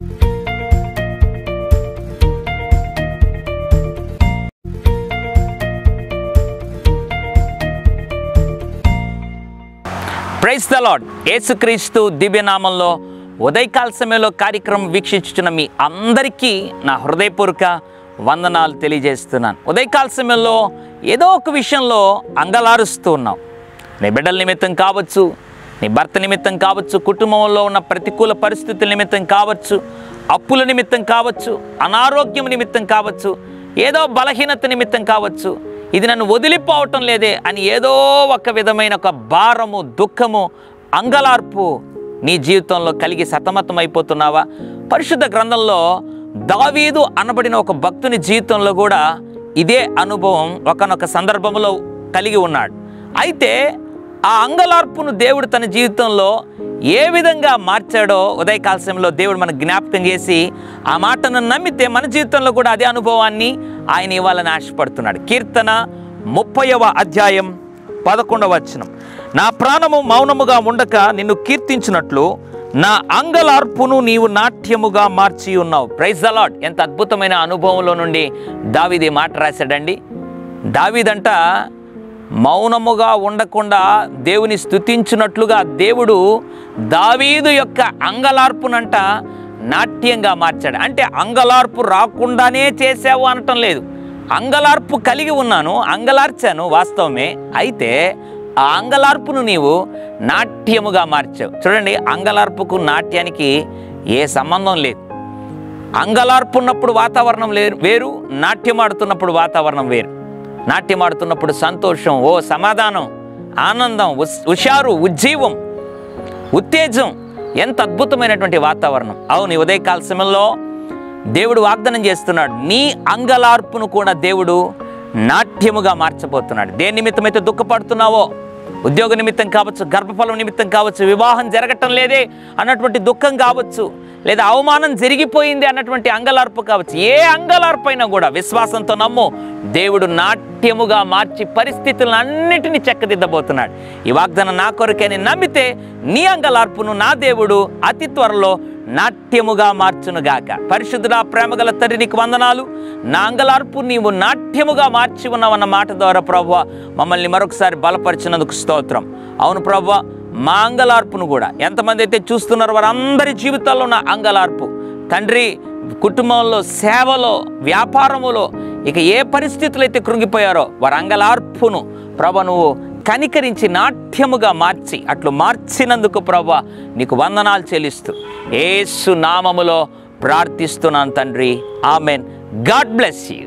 Praise the lord. యేసుక్రీస్తు దివ్యనామంలో ఉదయకాల సమయంలో కార్యక్రమం వీక్షించుచున్న మీ అందరికీ నా హృదయపూర్వక వందనాలు తెలియజేస్తున్నాను. ఉదయకాల సమయంలో ఏదో ఒక విషయంలో అంగలారుస్తూ ఉన్నావు. నీ బిడ్డల నిమిత్తం కావచ్చు, నీ భర్త నిమిత్తం కావచ్చు, కుటుంబంలో ఉన్న ప్రతికూల పరిస్థితుల నిమిత్తం కావచ్చు, అప్పుల నిమిత్తం కావచ్చు, అనారోగ్యం నిమిత్తం కావచ్చు, ఏదో బలహీనత నిమిత్తం కావచ్చు, ఇది నన్ను వదిలిపోవటం లేదే అని ఏదో ఒక విధమైన ఒక భారము, దుఃఖము, అంగలార్పు నీ జీవితంలో కలిగి సతమతం అయిపోతున్నావా? పరిశుద్ధ గ్రంథంలో దావీదు అనబడిన ఒక భక్తుని జీవితంలో కూడా ఇదే అనుభవం ఒకానొక సందర్భంలో కలిగి ఉన్నాడు. అయితే ఆ అంగలార్పును దేవుడు తన జీవితంలో ఏ విధంగా మార్చాడో ఉదయకాల సమయంలో దేవుడు మనకు జ్ఞాపకం చేసి ఆ మాటను నమ్మితే మన జీవితంలో కూడా అదే అనుభవాన్ని ఆయన ఇవ్వాలని ఆశపడుతున్నాడు. కీర్తన 30వ అధ్యాయం 11వ వచనం, నా ప్రాణము మౌనముగా ఉండక నిన్ను కీర్తించినట్లు నా అంగలార్పును నీవు నాట్యముగా మార్చి ఉన్నావు. Praise the Lord. ఎంత అద్భుతమైన అనుభవంలో నుండి దావీదు ఈ మాట రాశాడండి. దావీదంట మౌనముగా ఉండకుండా దేవుని స్తుతించినట్లుగా దేవుడు దావీదు యొక్క అంగలార్పునంట నాట్యంగా మార్చాడు. అంటే అంగలార్పు రాకుండానే చేసావు అనటం లేదు. అంగలార్పు కలిగి ఉన్నాను, అంగలార్చాను వాస్తవమే. అయితే ఆ అంగలార్పును నీవు నాట్యముగా మార్చావు. చూడండి, అంగలార్పుకు నాట్యానికి ఏ సంబంధం లేదు. అంగలార్పు ఉన్నప్పుడు వాతావరణం వేరు, నాట్యం ఆడుతున్నప్పుడు వాతావరణం వేరు. నాట్యం ఆడుతున్నప్పుడు సంతోషం, ఓ సమాధానం, ఆనందం, హుషారు, ఉజ్జీవం, ఉత్తేజం, ఎంత అద్భుతమైనటువంటి వాతావరణం. అవును, ఉదయకాల సమయంలో దేవుడు వాగ్దానం చేస్తున్నాడు, నీ అంగలార్పును కూడా దేవుడు నాట్యముగా మార్చబోతున్నాడు. దేని నిమిత్తమైతే దుఃఖపడుతున్నావో, ఉద్యోగ నిమిత్తం కావచ్చు, గర్భఫలం నిమిత్తం కావచ్చు, వివాహం జరగటం లేదే అన్నటువంటి దుఃఖం కావచ్చు, లేదా అవమానం జరిగిపోయింది అన్నటువంటి అంగలార్పు కావచ్చు, ఏ అంగలార్పు అయినా కూడా విశ్వాసంతో నమ్ము, దేవుడు నాట్యముగా మార్చి పరిస్థితులను అన్నిటినీ చక్కదిద్దబోతున్నాడు. ఈ వాగ్దానం నా కొరకే నమ్మితే నీ అంగలార్పును నా దేవుడు అతి త్వరలో నాట్యముగా మార్చునుగాక. పరిశుద్ధుడా, ప్రేమగల తండ్రి, నీకు వందనాలు. నా అంగలార్పు నీవు నాట్యముగా మార్చి ఉన్నావన్న మాట ద్వారా ప్రభువా మమ్మల్ని మరొకసారి బలపరిచినందుకు స్తోత్రం. అవును ప్రభువా, మా అంగలార్పును కూడా ఎంతమంది అయితే చూస్తున్నారో వారందరి జీవితాల్లో ఉన్న అంగలార్పు తండ్రి, కుటుంబంలో, సేవలో, వ్యాపారములో, ఇక ఏ పరిస్థితులు అయితే కృంగిపోయారో వారి అంగలార్పును ప్రభు నువ్వు కనికరించి నాట్యముగా మార్చి అట్లు మార్చినందుకు ప్రభు నీకు వందనాలు చెల్లిస్తూ యేసు నామములో ప్రార్థిస్తున్నాను తండ్రి. ఆమెన్. God bless you.